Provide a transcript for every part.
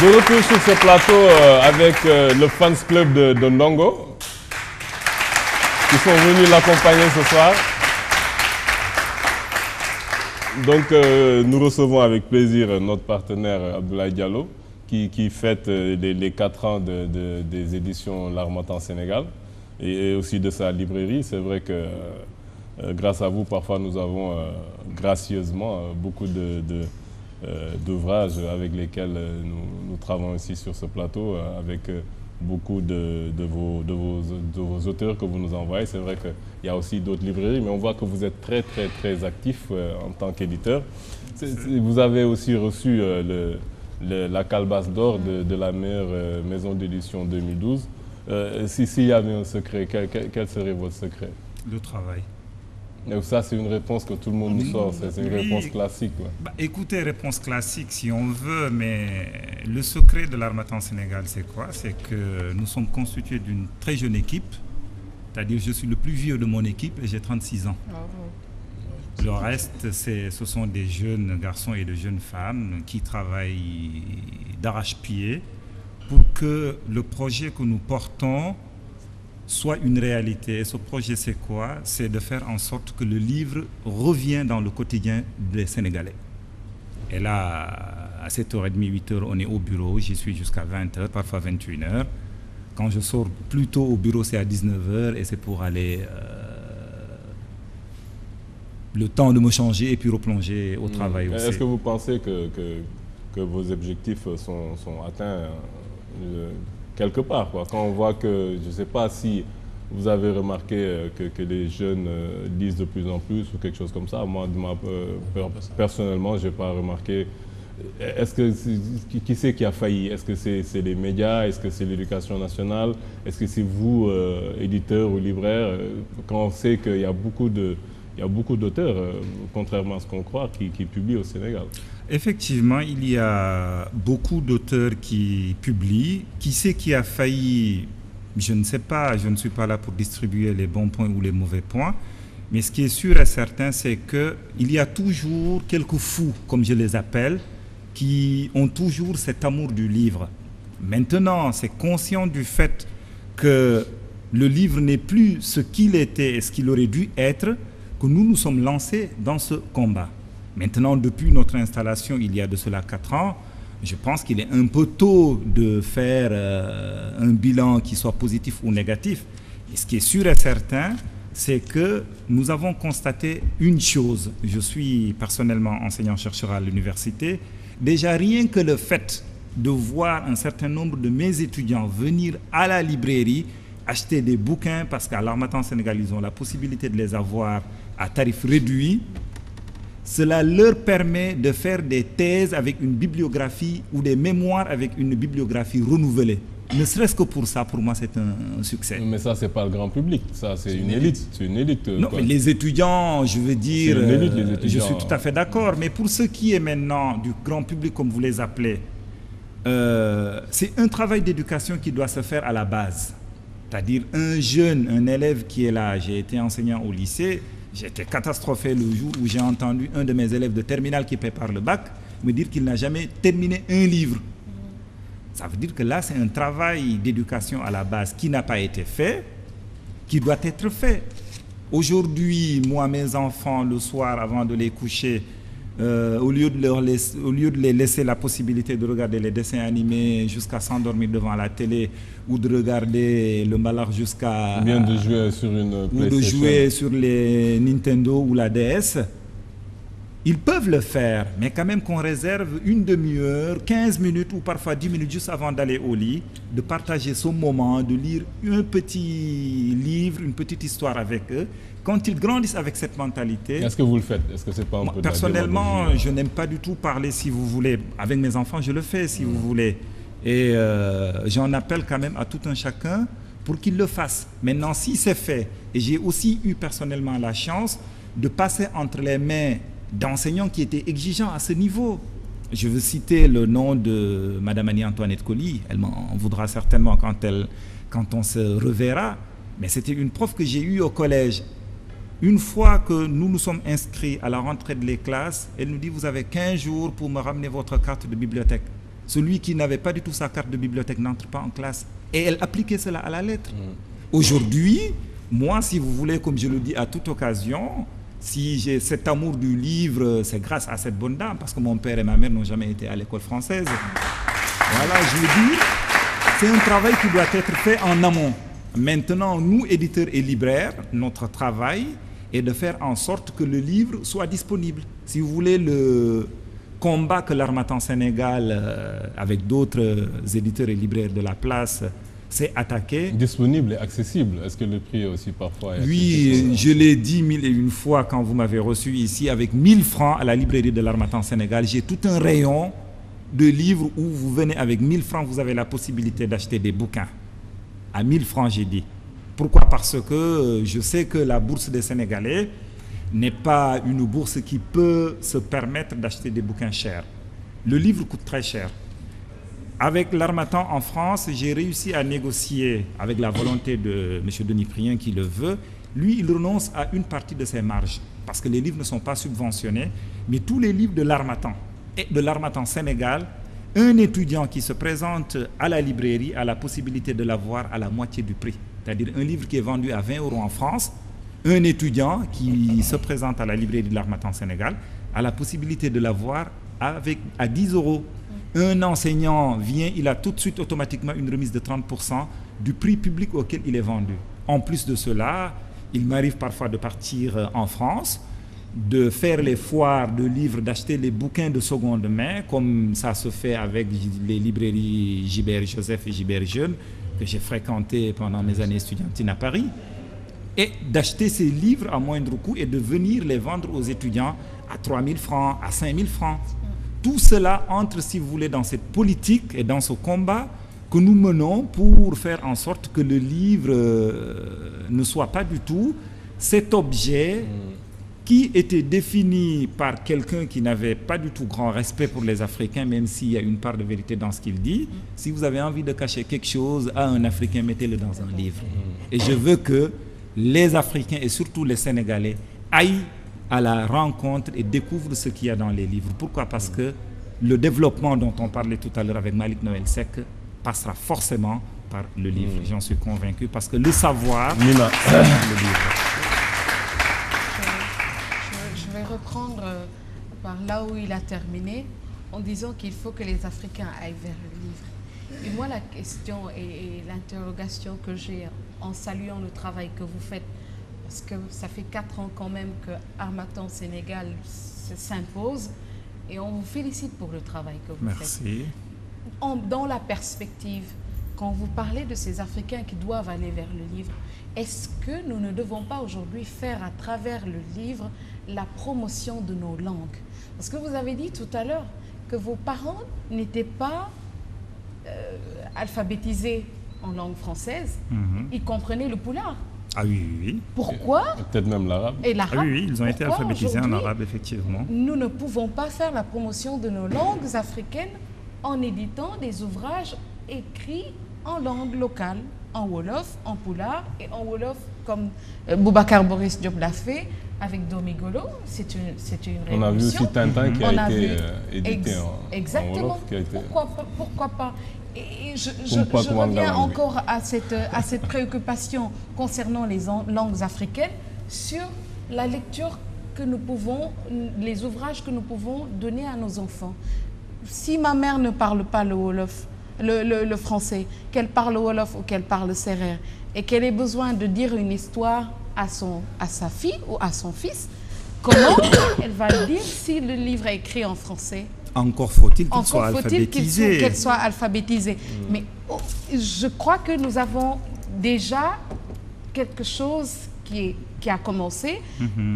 De retour sur ce plateau avec le fans club de Ndongo qui sont venus l'accompagner ce soir. Donc nous recevons avec plaisir notre partenaire Abdoulaye Diallo qui fête les 4 ans des éditions L'Harmattan Sénégal et aussi de sa librairie. C'est vrai que grâce à vous, parfois nous avons gracieusement beaucoup d'ouvrages avec lesquels nous travaillons ici sur ce plateau avec beaucoup de vos auteurs que vous nous envoyez. C'est vrai qu'il y a aussi d'autres librairies, mais on voit que vous êtes très actif en tant qu'éditeur. Vous avez aussi reçu la calebasse d'or de la meilleure maison d'édition 2012. S'il y avait un secret, quel serait votre secret? Le travail. Donc ça, c'est une réponse que tout le monde nous sort, c'est une réponse classique. Ouais. Écoutez, réponse classique si on veut, mais le secret de l'Harmattan Sénégal, c'est quoi? C'est que nous sommes constitués d'une très jeune équipe, c'est-à-dire je suis le plus vieux de mon équipe et j'ai 36 ans. Le reste, ce sont des jeunes garçons et de jeunes femmes qui travaillent d'arrache-pied pour que le projet que nous portons soit une réalité. Et ce projet, c'est quoi? C'est de faire en sorte que le livre revienne dans le quotidien des Sénégalais. Et là, à 7h30, 8h, on est au bureau. J'y suis jusqu'à 20h, parfois 21h. Quand je sors plus tôt au bureau, c'est à 19h et c'est pour aller le temps de me changer et puis replonger au travail aussi. Est-ce que vous pensez que vos objectifs sont atteints quelque part, quoi. Quand on voit que, je ne sais pas si vous avez remarqué que les jeunes lisent de plus en plus ou quelque chose comme ça. Moi, personnellement, je n'ai pas remarqué. Est-ce que qui c'est qui a failli? Est-ce que c'est les médias? Est-ce que c'est l'éducation nationale? Est-ce que c'est vous, éditeurs ou libraires? Quand on sait qu'il y a beaucoup d'auteurs, contrairement à ce qu'on croit, qui publient au Sénégal. Effectivement, il y a beaucoup d'auteurs qui publient. Qui c'est qui a failli? Je ne sais pas, je ne suis pas là pour distribuer les bons points ou les mauvais points. Mais ce qui est sûr et certain, c'est qu'il y a toujours quelques fous, comme je les appelle, qui ont toujours cet amour du livre. Maintenant, c'est conscient du fait que le livre n'est plus ce qu'il était et ce qu'il aurait dû être, que nous nous sommes lancés dans ce combat. Maintenant, depuis notre installation, il y a de cela 4 ans, je pense qu'il est un peu tôt de faire un bilan qui soit positif ou négatif. Et ce qui est sûr et certain, c'est que nous avons constaté une chose. Je suis personnellement enseignant-chercheur à l'université. Déjà, rien que le fait de voir un certain nombre de mes étudiants venir à la librairie, acheter des bouquins, parce qu'à l'Harmattan Sénégal, ils ont la possibilité de les avoir à tarif réduit. Cela leur permet de faire des thèses avec une bibliographie ou des mémoires avec une bibliographie renouvelée. Ne serait-ce que pour ça, pour moi, c'est un succès. Mais ça, c'est pas le grand public. Ça, c'est une élite. C'est une élite. Non, mais les étudiants, je veux dire, une élite, les étudiants. Je suis tout à fait d'accord. Mais pour ce qui est maintenant du grand public, comme vous les appelez, c'est un travail d'éducation qui doit se faire à la base. C'est-à-dire un jeune, un élève qui est là. J'ai été enseignant au lycée. J'ai été catastrophé le jour où j'ai entendu un de mes élèves de terminale qui prépare le bac me dire qu'il n'a jamais terminé un livre. Ça veut dire que là, c'est un travail d'éducation à la base qui n'a pas été fait, qui doit être fait. Aujourd'hui, moi, mes enfants, le soir, avant de les coucher, au lieu de les laisser la possibilité de regarder les dessins animés jusqu'à s'endormir devant la télé ou de regarder le Mbalar jusqu'à... Ou bien de jouer sur une PlayStation. Ou de jouer sur les Nintendo ou la DS, ils peuvent le faire, mais quand même qu'on réserve une demi-heure, 15 minutes ou parfois 10 minutes juste avant d'aller au lit, de partager ce moment, de lire un petit livre, une petite histoire avec eux. Quand ils grandissent avec cette mentalité... Est-ce que vous le faites? Est-ce que c'est pas un peu... Personnellement, je n'aime pas du tout parler, si vous voulez. Avec mes enfants, je le fais, si vous voulez. Et j'en appelle quand même à tout un chacun pour qu'il le fasse. Maintenant, si c'est fait, et j'ai aussi eu personnellement la chance de passer entre les mains d'enseignants qui étaient exigeants à ce niveau. Je veux citer le nom de Madame Annie-Antoinette Colly. Elle m'en voudra certainement quand on se reverra. Mais c'était une prof que j'ai eue au collège. Une fois que nous nous sommes inscrits à la rentrée de les classes, elle nous dit: vous avez 15 jours pour me ramener votre carte de bibliothèque. Celui qui n'avait pas du tout sa carte de bibliothèque n'entre pas en classe. Et elle appliquait cela à la lettre. Aujourd'hui, moi, si vous voulez, comme je le dis à toute occasion, si j'ai cet amour du livre, c'est grâce à cette bonne dame, parce que mon père et ma mère n'ont jamais été à l'école française. Voilà, je veux dire, c'est un travail qui doit être fait en amont. Maintenant, nous, éditeurs et libraires, notre travail est de faire en sorte que le livre soit disponible. Si vous voulez, le combat que l'Harmattan Sénégal, avec d'autres éditeurs et libraires de la place, s'est attaqué. Disponible et accessible. Est-ce que le prix aussi parfois est Oui, accessible? je l'ai dit 1001 fois quand vous m'avez reçu ici. Avec 1000 francs à la librairie de l'Harmattan Sénégal, j'ai tout un rayon de livres où vous venez avec 1000 francs, vous avez la possibilité d'acheter des bouquins. À 1000 francs, j'ai dit. Pourquoi? Parce que je sais que la bourse des Sénégalais n'est pas une bourse qui peut se permettre d'acheter des bouquins chers. Le livre coûte très cher. Avec l'Harmattan en France, j'ai réussi à négocier avec la volonté de M. Denis Prien qui le veut. Lui, il renonce à une partie de ses marges parce que les livres ne sont pas subventionnés. Mais tous les livres de l'Harmattan et de l'Harmattan Sénégal, un étudiant qui se présente à la librairie a la possibilité de l'avoir à la moitié du prix. C'est-à-dire un livre qui est vendu à 20 € en France, un étudiant qui se présente à la librairie de l'Harmattan Sénégal a la possibilité de l'avoir à 10 €. Un enseignant vient, il a tout de suite automatiquement une remise de 30% du prix public auquel il est vendu. En plus de cela, il m'arrive parfois de partir en France, de faire les foires de livres, d'acheter les bouquins de seconde main, comme ça se fait avec les librairies Gibert Joseph et Gibert Jeune, que j'ai fréquenté pendant mes années estudiantines à Paris, et d'acheter ces livres à moindre coût et de venir les vendre aux étudiants à 3 000 francs, à 5 000 francs. Tout cela entre, si vous voulez, dans cette politique et dans ce combat que nous menons pour faire en sorte que le livre ne soit pas du tout cet objet qui était défini par quelqu'un qui n'avait pas du tout grand respect pour les Africains, même s'il y a une part de vérité dans ce qu'il dit. Si vous avez envie de cacher quelque chose à un Africain, mettez-le dans un livre. Et je veux que les Africains et surtout les Sénégalais aillent à la rencontre et découvrent ce qu'il y a dans les livres. Pourquoi? Parce que le développement dont on parlait tout à l'heure avec Malik Noël Seck passera forcément par le livre. J'en suis convaincu, parce que le savoir, c'est le livre. Je vais reprendre par là où il a terminé, en disant qu'il faut que les Africains aillent vers le livre. Et moi, la question et l'interrogation que j'ai en saluant le travail que vous faites, parce que ça fait 4 ans quand même que Harmattan Sénégal s'impose, et on vous félicite pour le travail que vous faites. Merci. Dans la perspective, quand vous parlez de ces Africains qui doivent aller vers le livre, est-ce que nous ne devons pas aujourd'hui faire à travers le livre la promotion de nos langues? Parce que vous avez dit tout à l'heure que vos parents n'étaient pas alphabétisés en langue française. Ils comprenaient le poulard. Ah oui, oui, oui. Pourquoi? Peut-être même l'arabe. Et l'arabe. Ah oui, oui, ils ont été Pourquoi alphabétisés en arabe, effectivement. Nous ne pouvons pas faire la promotion de nos langues africaines en éditant des ouvrages écrits en langue locale, en Wolof, en Poulard et en Wolof, comme Boubacar Boris Diop l'a fait avec Domigolo. C'est une révolution. On a vu aussi Tintin qui a été édité exactement. en Wolof. Qui a été... Pourquoi pas? Et je reviens encore à cette préoccupation concernant les langues africaines sur la lecture que nous pouvons, les ouvrages que nous pouvons donner à nos enfants. Si ma mère ne parle pas le Wolof, le français, qu'elle parle Wolof ou qu'elle parle sérère, et qu'elle ait besoin de dire une histoire à sa fille ou à son fils, comment elle va le dire si le livre est écrit en français? Encore faut-il qu'il soit alphabétisé. Qu'elle soit alphabétisée. Mais je crois que nous avons déjà quelque chose qui a commencé,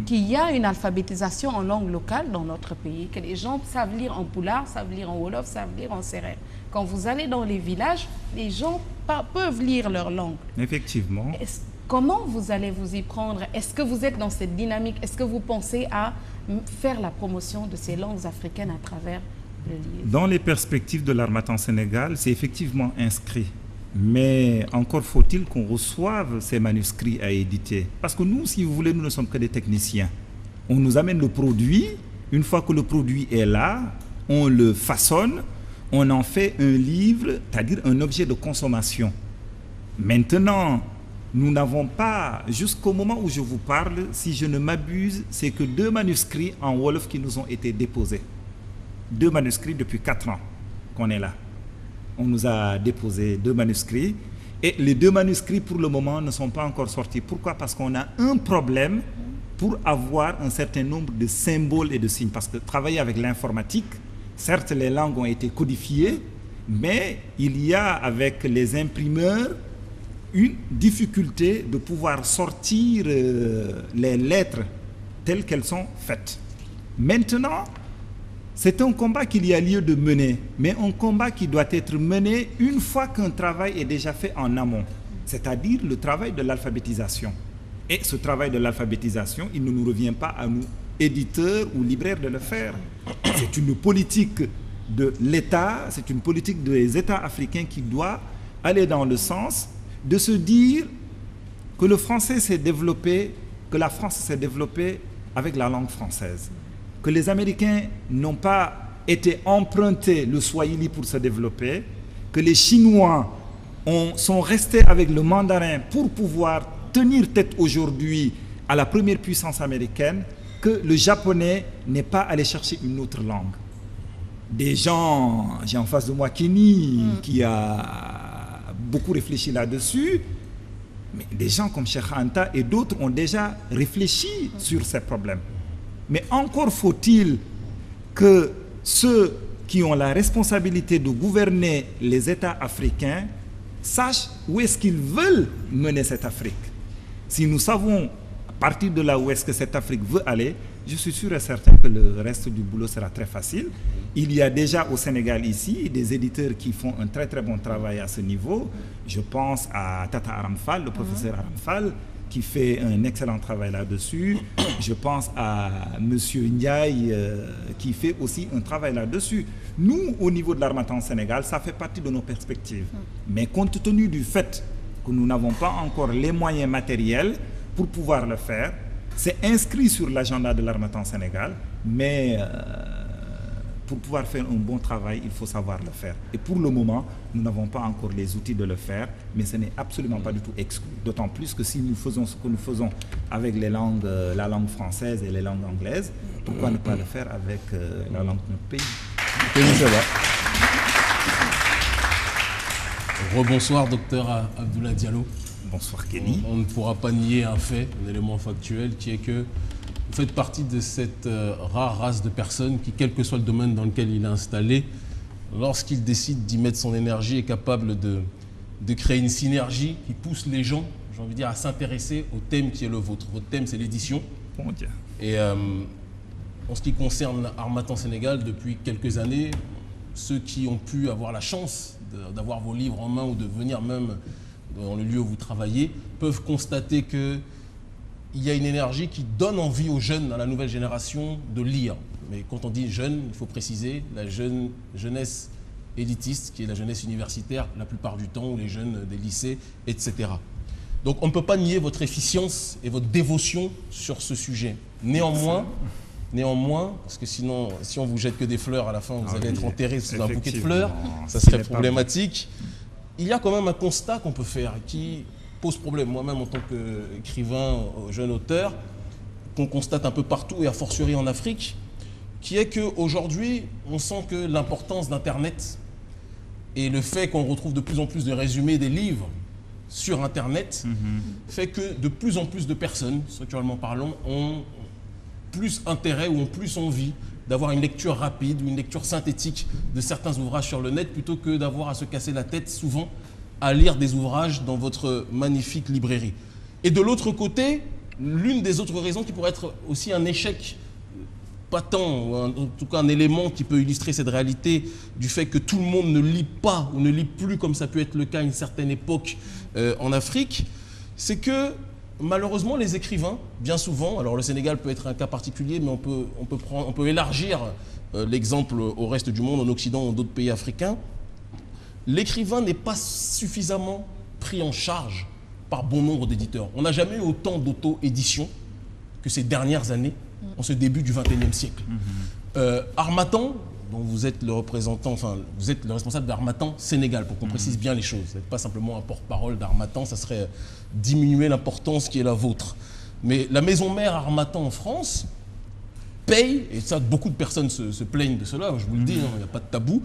qu'il y a une alphabétisation en langue locale dans notre pays, que les gens savent lire en Poulard, savent lire en Wolof, savent lire en sérère. Quand vous allez dans les villages, les gens peuvent lire leur langue. Effectivement. Comment vous allez vous y prendre? Est-ce que vous êtes dans cette dynamique? Est-ce que vous pensez à faire la promotion de ces langues africaines à travers le livre? Dans les perspectives de l'Harmattan Sénégal, c'est effectivement inscrit. Mais encore faut-il qu'on reçoive ces manuscrits à éditer. Parce que nous, si vous voulez, nous ne sommes que des techniciens. On nous amène le produit. Une fois que le produit est là, on le façonne, on en fait un livre, c'est-à-dire un objet de consommation. Maintenant, nous n'avons pas, jusqu'au moment où je vous parle, si je ne m'abuse, c'est que 2 manuscrits en Wolof qui nous ont été déposés. 2 manuscrits depuis 4 ans qu'on est là. On nous a déposé 2 manuscrits et les 2 manuscrits pour le moment ne sont pas encore sortis. Pourquoi? Parce qu'on a un problème pour avoir un certain nombre de symboles et de signes. Parce que travailler avec l'informatique, certes les langues ont été codifiées, mais il y a avec les imprimeurs une difficulté de pouvoir sortir les lettres telles qu'elles sont faites. Maintenant, c'est un combat qu'il y a lieu de mener, mais un combat qui doit être mené une fois qu'un travail est déjà fait en amont, c'est-à-dire le travail de l'alphabétisation. Et ce travail de l'alphabétisation, il ne nous revient pas à nous, éditeurs ou libraires, de le faire. C'est une politique de l'État, c'est une politique des États africains qui doit aller dans le sens de se dire que le français s'est développé, que la France s'est développée avec la langue française, que les Américains n'ont pas été empruntés le swahili pour se développer, que les Chinois sont restés avec le mandarin pour pouvoir tenir tête aujourd'hui à la première puissance américaine, que le japonais n'est pas allé chercher une autre langue. Des gens, j'ai en face de moi Kenny, qui a beaucoup réfléchi là-dessus, mais des gens comme Cheikh Anta et d'autres ont déjà réfléchi sur ces problèmes. Mais encore faut-il que ceux qui ont la responsabilité de gouverner les États africains sachent où est-ce qu'ils veulent mener cette Afrique. Si nous savons à partir de là où est-ce que cette Afrique veut aller, je suis sûr et certain que le reste du boulot sera très facile. Il y a déjà au Sénégal ici des éditeurs qui font un très très bon travail à ce niveau. Je pense à Tata Aramfal, le professeur Aramfal, qui fait un excellent travail là-dessus. Je pense à Monsieur Ndiaye, qui fait aussi un travail là-dessus. Nous, au niveau de l'Harmattan Sénégal, ça fait partie de nos perspectives. Mais compte tenu du fait que nous n'avons pas encore les moyens matériels pour pouvoir le faire, c'est inscrit sur l'agenda de l'Harmattan Sénégal, mais pour pouvoir faire un bon travail, il faut savoir le faire. Et pour le moment, nous n'avons pas encore les outils de le faire, mais ce n'est absolument pas du tout exclu. D'autant plus que si nous faisons ce que nous faisons avec les langues, la langue française et les langues anglaises, pourquoi ne pas le faire avec la langue de notre pays? Rebonsoir, docteur Abdoulaye Diallo. Bonsoir, Kenny. On ne pourra pas nier un fait, un élément factuel, qui est que vous faites partie de cette rare race de personnes qui, quel que soit le domaine dans lequel il est installé, lorsqu'il décide d'y mettre son énergie, est capable de créer une synergie qui pousse les gens, j'ai envie de dire, à s'intéresser au thème qui est le vôtre. Votre thème, c'est l'édition. Bon Dieu. Et en ce qui concerne Harmattan Sénégal, depuis quelques années, ceux qui ont pu avoir la chance d'avoir vos livres en main ou de venir même dans le lieu où vous travaillez, peuvent constater qu'il y a une énergie qui donne envie aux jeunes, à la nouvelle génération, de lire. Mais quand on dit jeune, il faut préciser la jeunesse élitiste, qui est la jeunesse universitaire la plupart du temps, ou les jeunes des lycées, etc. Donc on ne peut pas nier votre efficience et votre dévotion sur ce sujet. Néanmoins, parce que sinon, si on vous jette que des fleurs à la fin, vous allez être enterré sous un bouquet de fleurs, ça serait problématique. Il y a quand même un constat qu'on peut faire qui pose problème. Moi-même, en tant qu'écrivain, jeune auteur, qu'on constate un peu partout et a fortiori en Afrique, qui est qu'aujourd'hui, on sent que l'importance d'Internet et le fait qu'on retrouve de plus en plus de résumés des livres sur Internet fait que de plus en plus de personnes, structurellement parlant, ont plus intérêt ou ont plus envie d'avoir une lecture rapide ou une lecture synthétique de certains ouvrages sur le net plutôt que d'avoir à se casser la tête souvent à lire des ouvrages dans votre magnifique librairie. Et de l'autre côté, l'une des autres raisons qui pourrait être aussi un échec patent, ou en tout cas un élément qui peut illustrer cette réalité du fait que tout le monde ne lit pas ou ne lit plus comme ça peut être le cas à une certaine époque en Afrique, c'est que malheureusement, les écrivains, bien souvent, alors le Sénégal peut être un cas particulier, mais on peut élargir l'exemple au reste du monde, en Occident ou d'autres pays africains. L'écrivain n'est pas suffisamment pris en charge par bon nombre d'éditeurs. On n'a jamais eu autant d'auto-édition que ces dernières années, en ce début du XXIe siècle. Harmattan, dont vous êtes le représentant, enfin, vous êtes le responsable d'Harmattan Sénégal, pour qu'on précise bien les choses. Vous n'êtes pas simplement un porte-parole d'Harmattan, ça serait diminuer l'importance qui est la vôtre. Mais la maison mère Harmattan en France paye, et ça, beaucoup de personnes se plaignent de cela, je vous le dis, il n'y a pas de tabou,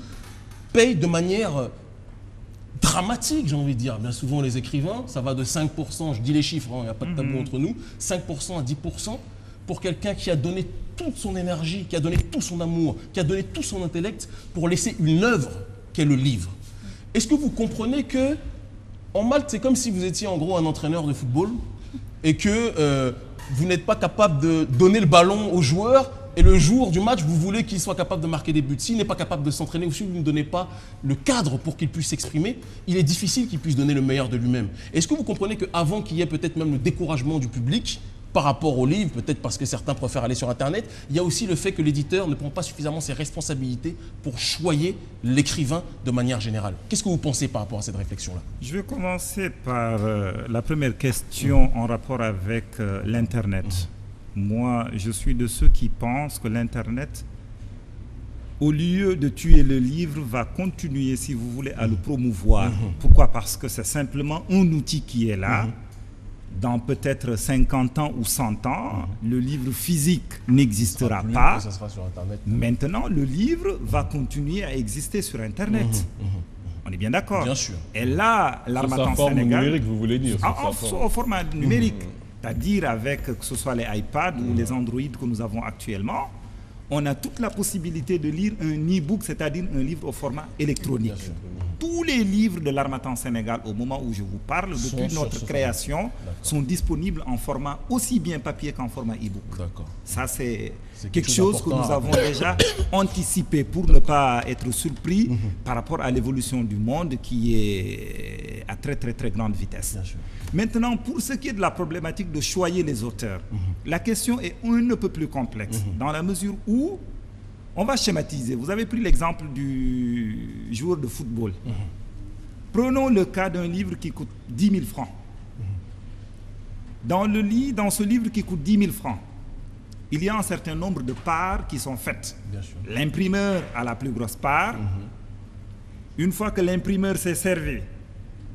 paye de manière dramatique, j'ai envie de dire. Bien souvent, les écrivains, ça va de 5%, je dis les chiffres, il n'y a pas de tabou entre nous, 5% à 10%, pour quelqu'un qui a donné toute son énergie, qui a donné tout son amour, qui a donné tout son intellect pour laisser une œuvre qu'est le livre. Est-ce que vous comprenez que en Malte, c'est comme si vous étiez en gros un entraîneur de football et que vous n'êtes pas capable de donner le ballon aux joueurs et le jour du match, vous voulez qu'il soit capable de marquer des buts. S'il n'est pas capable de s'entraîner ou si vous ne donnez pas le cadre pour qu'il puisse s'exprimer, il est difficile qu'il puisse donner le meilleur de lui-même. Est-ce que vous comprenez qu'avant qu'il y ait peut-être même le découragement du public par rapport au livre, peut-être parce que certains préfèrent aller sur Internet, il y a aussi le fait que l'éditeur ne prend pas suffisamment ses responsabilités pour choyer l'écrivain de manière générale. Qu'est-ce que vous pensez par rapport à cette réflexion-là? Je vais commencer par la première question en rapport avec l'Internet. Moi, je suis de ceux qui pensent que l'Internet, au lieu de tuer le livre, va continuer, si vous voulez, à le promouvoir. Pourquoi? Parce que c'est simplement un outil qui est là. Dans peut-être 50 ans ou 100 ans, le livre physique n'existera pas. Ça sera sur Internet. Maintenant, le livre va continuer à exister sur Internet. On est bien d'accord? Bien sûr. Et là, l'Harmattan Sénégal... Sénégal... numérique, vous voulez dire Au format numérique. C'est-à-dire avec, que ce soit les iPads ou les Android que nous avons actuellement, on a toute la possibilité de lire un e-book, c'est-à-dire un livre au format électronique. Tous les livres de l'Harmattan Sénégal, au moment où je vous parle, depuis notre création, sont disponibles en format aussi bien papier qu'en format e-book. Ça, c'est quelque chose que nous avons déjà anticipé pour ne pas être surpris par rapport à l'évolution du monde qui est à très, très, très grande vitesse. Maintenant, pour ce qui est de la problématique de choyer les auteurs, la question est un peu plus complexe, dans la mesure où on va schématiser. Vous avez pris l'exemple du joueur de football. Prenons le cas d'un livre qui coûte 10 000 francs. Dans ce livre qui coûte 10 000 francs, il y a un certain nombre de parts qui sont faites. L'imprimeur a la plus grosse part. Une fois que l'imprimeur s'est servi,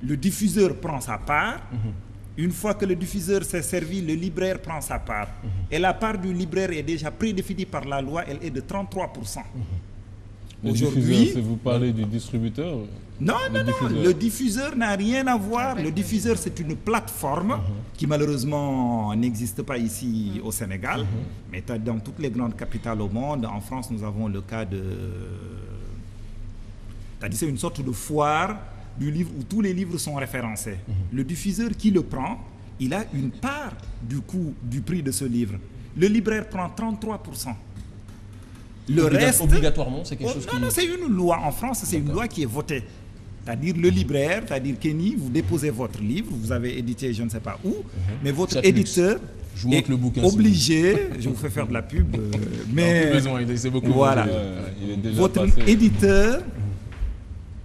le diffuseur prend sa part. Une fois que le diffuseur s'est servi, le libraire prend sa part. Et la part du libraire est déjà prédéfinie par la loi, elle est de 33%. Aujourd'hui, vous parlez du distributeur? Non, le diffuseur n'a rien à voir. Le diffuseur, c'est une plateforme qui malheureusement n'existe pas ici au Sénégal, mais dans toutes les grandes capitales au monde. En France, nous avons le cas de... C'est une sorte de foire du livre où tous les livres sont référencés. Le diffuseur qui le prend, il a une part du coût du prix de ce livre. Le libraire prend 33%. Le reste... Obligatoirement, c'est quelque chose qui... Non, c'est une loi. En France, c'est une loi qui est votée. C'est-à-dire le libraire, c'est-à-dire Kenny, vous déposez votre livre, vous avez édité je ne sais pas où, mais votre éditeur est obligé, je vous fais faire de la pub, mais voilà, votre éditeur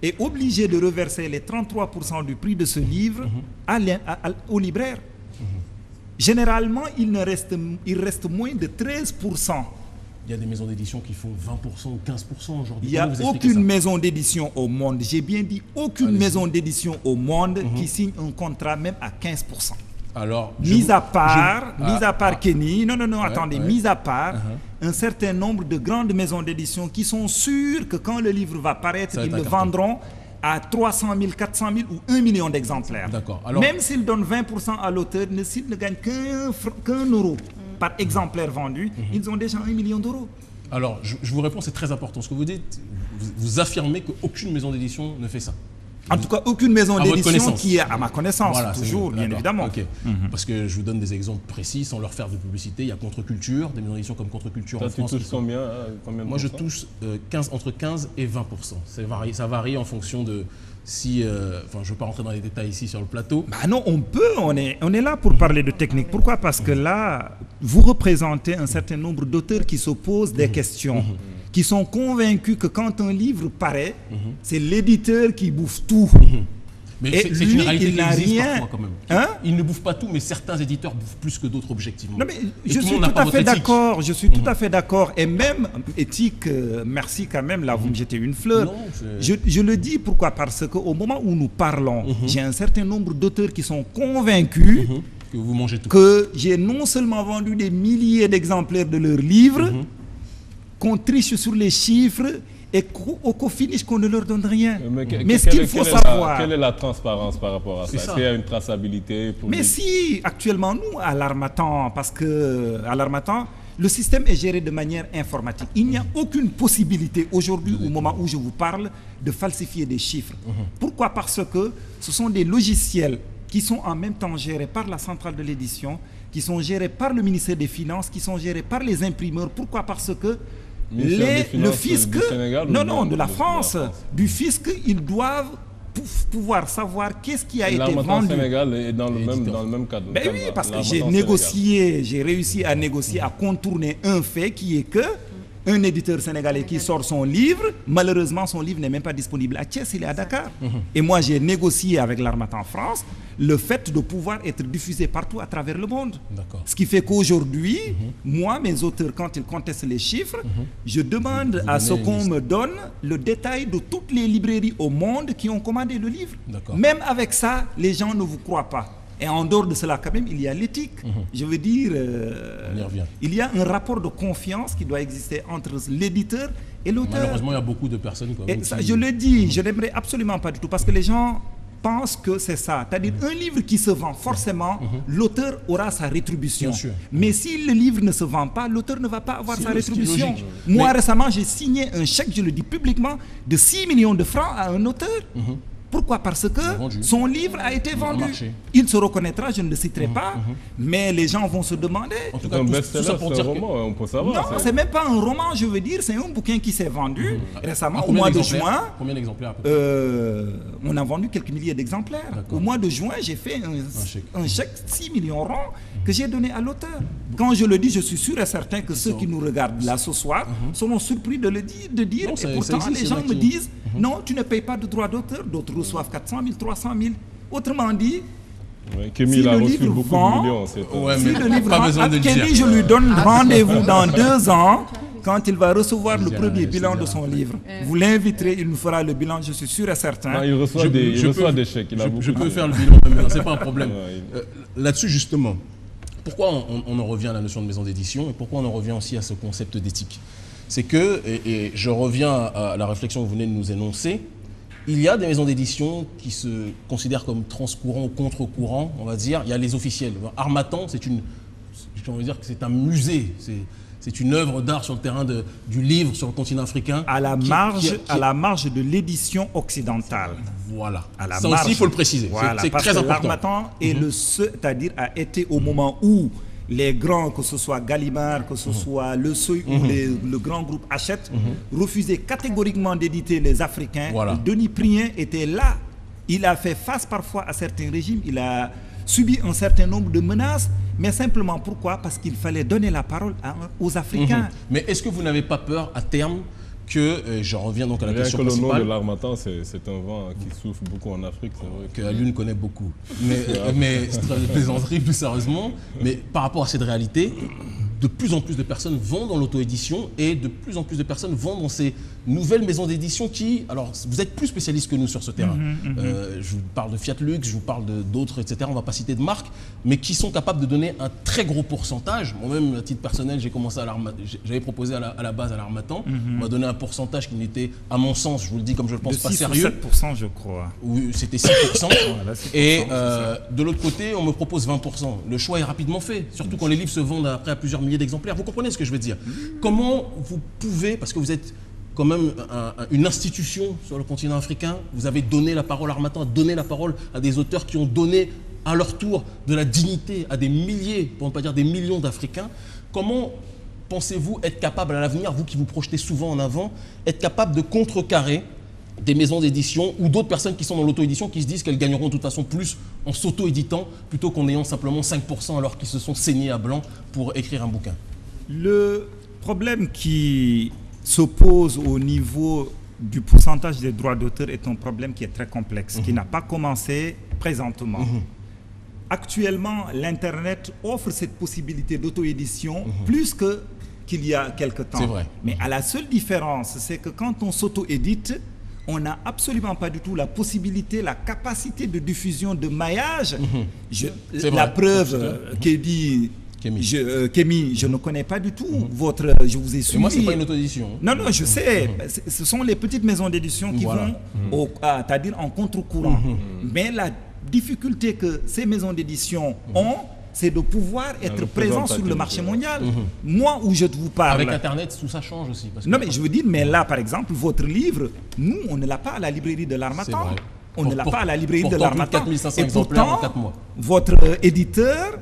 est obligé de reverser les 33% du prix de ce livre au libraire. Généralement, il reste moins de 13%. Il y a des maisons d'édition qui font 20% ou 15% aujourd'hui. Il n'y a aucune maison d'édition au monde, j'ai bien dit aucune maison d'édition au monde qui signe un contrat même à 15%. Alors, mis à part Kenny, attendez, mis à part un certain nombre de grandes maisons d'édition qui sont sûres que quand le livre va paraître, ils le vendront à 300 000, 400 000 ou 1 million d'exemplaires. Même s'ils donnent 20% à l'auteur, s'ils ne gagnent qu'un euro par exemplaire vendu, ils ont déjà 1 million d'euros. Alors, je vous réponds, c'est très important. Ce que vous dites, vous affirmez qu'aucune maison d'édition ne fait ça. En tout cas, aucune maison d'édition qui est à ma connaissance, voilà, toujours, bien évidemment. Parce que je vous donne des exemples précis, sans leur faire de publicité. Il y a Contre-Culture, des maisons d'édition comme Contre-Culture en France. Tu touches combien Moi, je touche entre 15 et 20%. Ça varie en fonction de... je ne veux pas rentrer dans les détails ici sur le plateau. Non, on peut, on est là pour parler de technique. Pourquoi? Parce que là, vous représentez un certain nombre d'auteurs qui se posent des questions, qui sont convaincus que quand un livre paraît, c'est l'éditeur qui bouffe tout. Mais et c'est lui, une réalité il n'a qui existe rien. Parfois, quand même. Hein? Ils ne bouffent pas tout, mais certains éditeurs bouffent plus que d'autres objectivement. Non, mais Et je tout le suis monde n'a tout pas à votre fait éthique. d'accord. Je suis tout à fait d'accord. Et même éthique, merci quand même. Là, vous me jetez une fleur. Non, je le dis pourquoi? Parce qu'au moment où nous parlons, j'ai un certain nombre d'auteurs qui sont convaincus que vous mangez tout. que j'ai non seulement vendu des milliers d'exemplaires de leurs livres, qu'on triche sur les chiffres et qu'au finish qu'on ne leur donne rien. Mais ce qu'il faut savoir... Quelle est la transparence par rapport à ça? Est-ce qu'il y a une traçabilité pour Mais si, actuellement, nous, à l'Harmattan, parce que à l'Harmattan, le système est géré de manière informatique. Il n'y a aucune possibilité aujourd'hui, au moment où je vous parle, de falsifier des chiffres. Pourquoi? Parce que ce sont des logiciels qui sont en même temps gérés par la centrale de l'édition, qui sont gérés par le ministère des Finances, qui sont gérés par les imprimeurs. Pourquoi? Parce que le fisc, de la France, du fisc, ils doivent pouvoir savoir qu'est-ce qui a été vendu. Sénégal est dans le même cadre. Ben oui, parce que j'ai réussi à négocier, à contourner un fait qui est que un éditeur sénégalais qui sort son livre, malheureusement son livre n'est même pas disponible à Thiès, il est à Dakar. Et moi j'ai négocié avec l'Harmattan France le fait de pouvoir être diffusé partout à travers le monde. Ce qui fait qu'aujourd'hui, moi, mes auteurs, quand ils contestent les chiffres, je demande à ce qu'on me donne le détail de toutes les librairies au monde qui ont commandé le livre. Même avec ça, les gens ne vous croient pas. Et en dehors de cela, quand même, il y a l'éthique. Je veux dire, il y a un rapport de confiance qui doit exister entre l'éditeur et l'auteur. Malheureusement, il y a beaucoup de personnes comme et ça, je le dis, je n'aimerais absolument pas du tout, parce que les gens pensent que c'est ça. C'est-à-dire, un livre qui se vend, forcément, l'auteur aura sa rétribution. Mais si le livre ne se vend pas, l'auteur ne va pas avoir sa rétribution. Moi, récemment, j'ai signé un chèque, je le dis publiquement, de 6 millions de francs à un auteur. Pourquoi? Parce que son livre a été vendu. Il se reconnaîtra, je ne le citerai pas, mais les gens vont se demander... En tout cas, tout ça pour dire un roman, on peut savoir. Non, c'est même pas un roman, je veux dire, c'est un bouquin qui s'est vendu récemment, au mois de juin. Combien d'exemplaires? On a vendu quelques milliers d'exemplaires. Au mois de juin, j'ai fait un chèque 6 millions ronds que j'ai donné à l'auteur. Quand je le dis, je suis sûr et certain que ceux qui nous regardent là ce soir seront surpris de le dire, et pourtant les gens me disent non, tu ne payes pas de droit d'auteur, d'autres reçoivent 400 000, 300 000. Autrement dit, si le livre vend, si le livre vend, à Kémy, je lui donne rendez-vous dans 2 ans, quand il va recevoir le premier bilan de son livre. Vous l'inviterez, il nous fera le bilan, je suis sûr et certain. Non, il reçoit des chèques. Je peux faire le bilan maintenant, ce n'est pas un problème. Là-dessus, justement, pourquoi on en revient à la notion de maison d'édition et pourquoi on en revient aussi à ce concept d'éthique? C'est que, et je reviens à la réflexion que vous venez de nous énoncer, il y a des maisons d'édition qui se considèrent comme transcourant ou contre-courant, on va dire. Il y a les officiels. Harmattan, c'est un musée. C'est une œuvre d'art sur le terrain du livre sur le continent africain. À la marge de l'édition occidentale. Voilà. Ça aussi, il faut le préciser. Voilà, c'est très important. L'Harmattan est c'est-à-dire a été au moment où les grands, que ce soit Gallimard, que ce soit Le Seuil ou le grand groupe Hachette, refusaient catégoriquement d'éditer les Africains. Denis Prien était là. Il a fait face parfois à certains régimes. Il a subi un certain nombre de menaces. Mais simplement pourquoi? Parce qu'il fallait donner la parole aux Africains. Mais est-ce que vous n'avez pas peur à terme que, je reviens donc à la question principale. Le nom de l'Harmattan, c'est un vent qui souffle beaucoup en Afrique, c'est vrai. Que Alioune connaît beaucoup. Mais plaisanterie plus sérieusement, mais par rapport à cette réalité, de plus en plus de personnes vont dans l'auto-édition et de plus en plus de personnes vont dans ces nouvelles maisons d'édition qui... Alors, vous êtes plus spécialiste que nous sur ce terrain. Je vous parle de Fiat Lux, je vous parle d'autres, etc. On ne va pas citer de marques, mais qui sont capables de donner un très gros pourcentage. Moi-même, à titre personnel, j'ai commencé j'avais proposé à la base à l'Harmattan. On m'a donné un pourcentage qui n'était, à mon sens, je vous le dis comme je le pense, pas sérieux. 7%, je crois. Oui, c'était 6%. Et de l'autre côté, on me propose 20%. Le choix est rapidement fait, surtout quand les livres se vendent après à plusieurs milliers d'exemplaires. Vous comprenez ce que je veux dire? Comment vous pouvez, parce que vous êtes quand même une institution sur le continent africain, vous avez donné la parole à Harmattan, donné la parole à des auteurs qui ont donné à leur tour de la dignité à des milliers, pour ne pas dire des millions d'Africains. Comment pensez-vous être capable à l'avenir, vous qui vous projetez souvent en avant, être capable de contrecarrer des maisons d'édition ou d'autres personnes qui sont dans l'auto-édition qui se disent qu'elles gagneront de toute façon plus en s'auto-éditant plutôt qu'en ayant simplement 5% alors qu'ils se sont saignés à blanc pour écrire un bouquin? Le problème qui se pose au niveau du pourcentage des droits d'auteur est un problème qui est très complexe, qui n'a pas commencé présentement. Actuellement, l'Internet offre cette possibilité d'auto-édition plus qu'il y a quelque temps. C'est vrai. Mais à la seule différence, c'est que quand on s'auto-édite, on n'a absolument pas du tout la possibilité, la capacité de diffusion, de maillage. La preuve Kémy, je ne connais pas du tout votre... Je vous ai suivi. Et moi, ce n'est pas une auto-édition. Non, je sais. Ce sont les petites maisons d'édition qui vont, c'est-à-dire en contre-courant. Mais la difficulté que ces maisons d'édition ont, c'est de pouvoir être présent sur le marché mondial. Moi, où je vous parle... Avec Internet, tout ça change aussi. Parce que non, mais je veux dire, mais là, par exemple, votre livre, nous, on ne l'a pas à la librairie de l'Harmattan. On ne l'a pas à la librairie de l'Harmattan. Et pourtant, votre éditeur...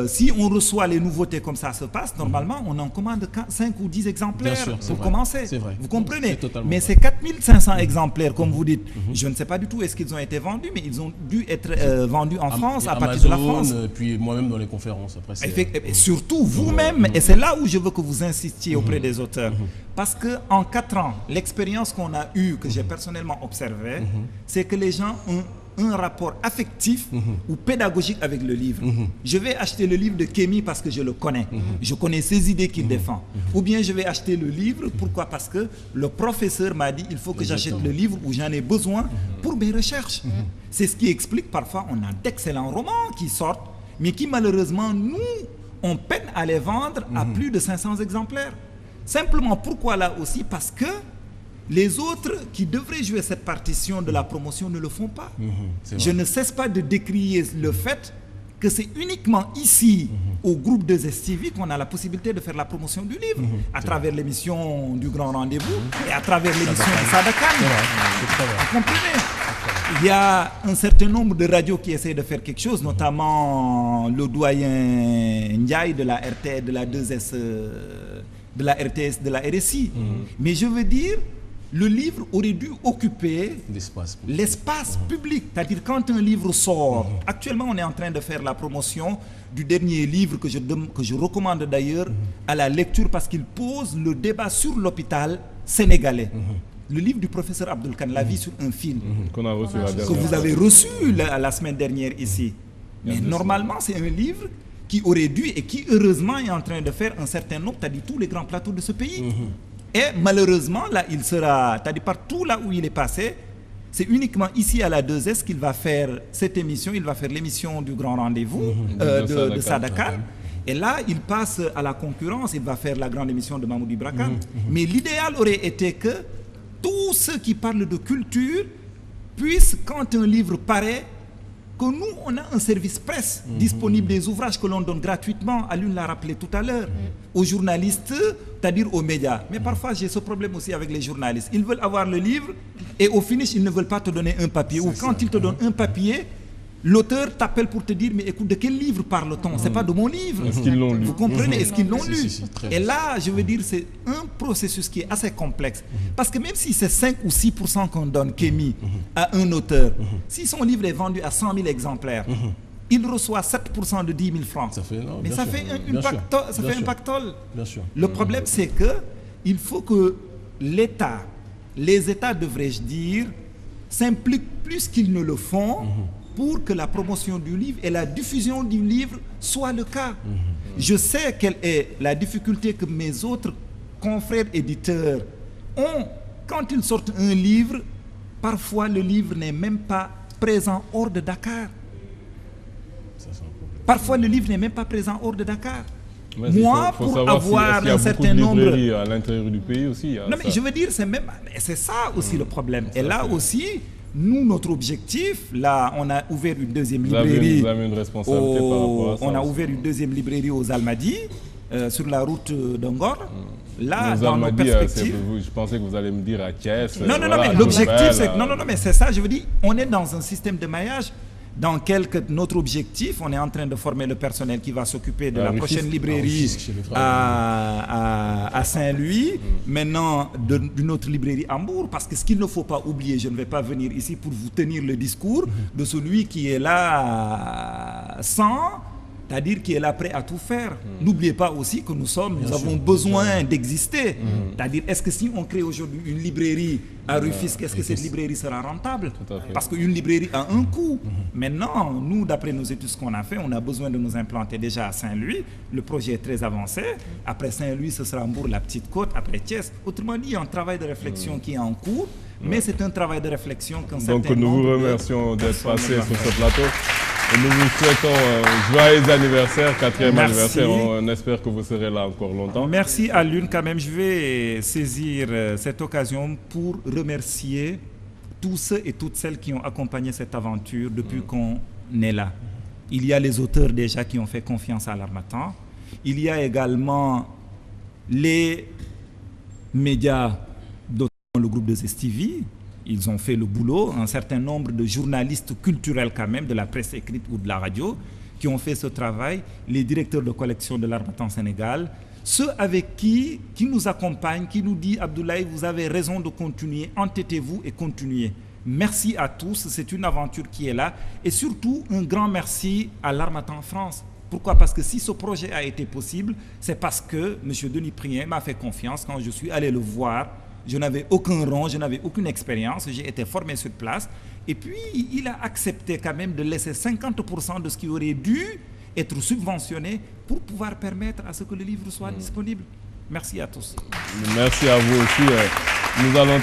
si on reçoit les nouveautés comme ça se passe, normalement, on en commande 5 ou 10 exemplaires pour commencer. Vous comprenez? Mais ces 4500 exemplaires, comme vous dites, je ne sais pas du tout est-ce qu'ils ont été vendus, mais ils ont dû être vendus en France, à partir de la France. Puis moi-même dans les conférences. Après, et surtout vous-même, et c'est là où je veux que vous insistiez auprès des auteurs. Parce qu'en 4 ans, l'expérience qu'on a eue, que j'ai personnellement observée, c'est que les gens ont un rapport affectif ou pédagogique avec le livre. Je vais acheter le livre de Kémy parce que je le connais. Je connais ses idées qu'il défend. Ou bien je vais acheter le livre, pourquoi? Parce que le professeur m'a dit il faut que j'achète le livre où j'en ai besoin pour mes recherches. C'est ce qui explique parfois on a d'excellents romans qui sortent, mais qui malheureusement, nous, on peine à les vendre à plus de 500 exemplaires. Simplement, pourquoi là aussi? Parce que les autres qui devraient jouer cette partition de la promotion ne le font pas. Je ne cesse pas de décrier le fait que c'est uniquement ici, au groupe 2STV, qu'on a la possibilité de faire la promotion du livre, à travers l'émission du Grand Rendez-vous et à travers l'émission de Sadakan. Vous comprenez? Il y a un certain nombre de radios qui essaient de faire quelque chose, notamment le doyen Ndiaye de la RTS, de la 2S, de la RTS, de la RSI. Mais je veux dire, le livre aurait dû occuper l'espace public. C'est-à-dire quand un livre sort, actuellement on est en train de faire la promotion du dernier livre que je recommande d'ailleurs à la lecture parce qu'il pose le débat sur l'hôpital sénégalais. Le livre du professeur Abdul Khan, La vie sur un fil, que vous avez reçu la semaine dernière ici. Mais normalement c'est un livre qui aurait dû et qui heureusement est en train de faire un certain nombre, c'est-à-dire tous les grands plateaux de ce pays. Et malheureusement, là, il sera, c'est-à-dire partout là où il est passé, c'est uniquement ici à la 2S qu'il va faire cette émission, il va faire l'émission du Grand Rendez-vous de Sadakan. Et là, il passe à la concurrence, il va faire la grande émission de Mahmoud Ibra Kane. Mais l'idéal aurait été que tous ceux qui parlent de culture puissent, quand un livre paraît, que nous, on a un service presse disponible, des ouvrages que l'on donne gratuitement, Alune l'a rappelé tout à l'heure, aux journalistes, c'est-à-dire aux médias. Mais parfois, j'ai ce problème aussi avec les journalistes. Ils veulent avoir le livre et au finish, ils ne veulent pas te donner un papier. Ou quand ils te donnent un papier, l'auteur t'appelle pour te dire, mais écoute, de quel livre parle-t-on? C'est pas de mon livre. Est-ce qu'ils l'ont lu? Vous comprenez? Est-ce qu'ils l'ont lu? Et là, je veux dire, c'est un processus qui est assez complexe. Parce que même si c'est 5 ou 6% qu'on donne Kémy à un auteur, si son livre est vendu à 100 000 exemplaires, il reçoit 7% de 10 000 francs. Mais ça fait un pactole. Le problème, c'est que il faut que l'État, les États, devrais-je dire, s'impliquent plus qu'ils ne le font pour que la promotion du livre et la diffusion du livre soient le cas. Je sais quelle est la difficulté que mes autres confrères éditeurs ont quand ils sortent un livre. Parfois, le livre n'est même pas présent hors de Dakar. Parfois, le livre n'est même pas présent hors de Dakar. Mais moi, pour avoir un certain nombre... à l'intérieur du pays aussi. Non, mais je veux dire, c'est ça aussi le problème. Et là aussi... Nous, notre objectif, là, on a ouvert une deuxième librairie. Vous avez une responsabilité par rapport à ça. On a ouvert une deuxième librairie aux Almadies, sur la route d'Angor. Là, dans nos perspectives. Je pensais que vous allez me dire à Thiès. Non, mais l'objectif, c'est que. Non, mais c'est ça, je veux dire, on est dans un système de maillage. Notre objectif, on est en train de former le personnel qui va s'occuper de la prochaine librairie à Saint-Louis, maintenant d'une autre librairie à Hambourg, parce que ce qu'il ne faut pas oublier, je ne vais pas venir ici pour vous tenir le discours de celui qui est là sans c'est-à-dire qui est là prêt à tout faire. N'oubliez pas aussi que nous avons besoin d'exister. C'est-à-dire, est-ce que si on crée aujourd'hui une librairie à Rufisque, est-ce que cette librairie sera rentable? Parce qu'une librairie a un coût. Maintenant, nous, d'après nos études qu'on a fait, on a besoin de nous implanter déjà à Saint-Louis. Le projet est très avancé. Après Saint-Louis, ce sera Mbour, la Petite Côte, après Thiès. Autrement dit, il y a un travail de réflexion qui est en cours, mais c'est un travail de réflexion qu'un certain nombre. Donc nous vous remercions d'être passé sur ce plateau. Et nous vous souhaitons un joyeux anniversaire, 4e anniversaire. On espère que vous serez là encore longtemps. Merci à Lune quand même. Je vais saisir cette occasion pour remercier tous ceux et toutes celles qui ont accompagné cette aventure depuis qu'on est là. Il y a les auteurs déjà qui ont fait confiance à l'Harmattan. Il y a également les médias, notamment le groupe de Zestivi. Ils ont fait le boulot, un certain nombre de journalistes culturels quand même, de la presse écrite ou de la radio, qui ont fait ce travail, les directeurs de collection de l'Harmattan Sénégal, ceux avec qui nous accompagnent, qui nous disent « Abdoulaye, vous avez raison de continuer, entêtez-vous et continuez ». Merci à tous, c'est une aventure qui est là. Et surtout, un grand merci à l'Harmattan France. Pourquoi? Parce que si ce projet a été possible, c'est parce que M. Denis Prien m'a fait confiance quand je suis allé le voir. Je n'avais aucun rang, je n'avais aucune expérience, j'ai été formé sur place. Et puis, il a accepté quand même de laisser 50% de ce qui aurait dû être subventionné pour pouvoir permettre à ce que le livre soit disponible. Merci à tous. Merci à vous aussi. Nous allons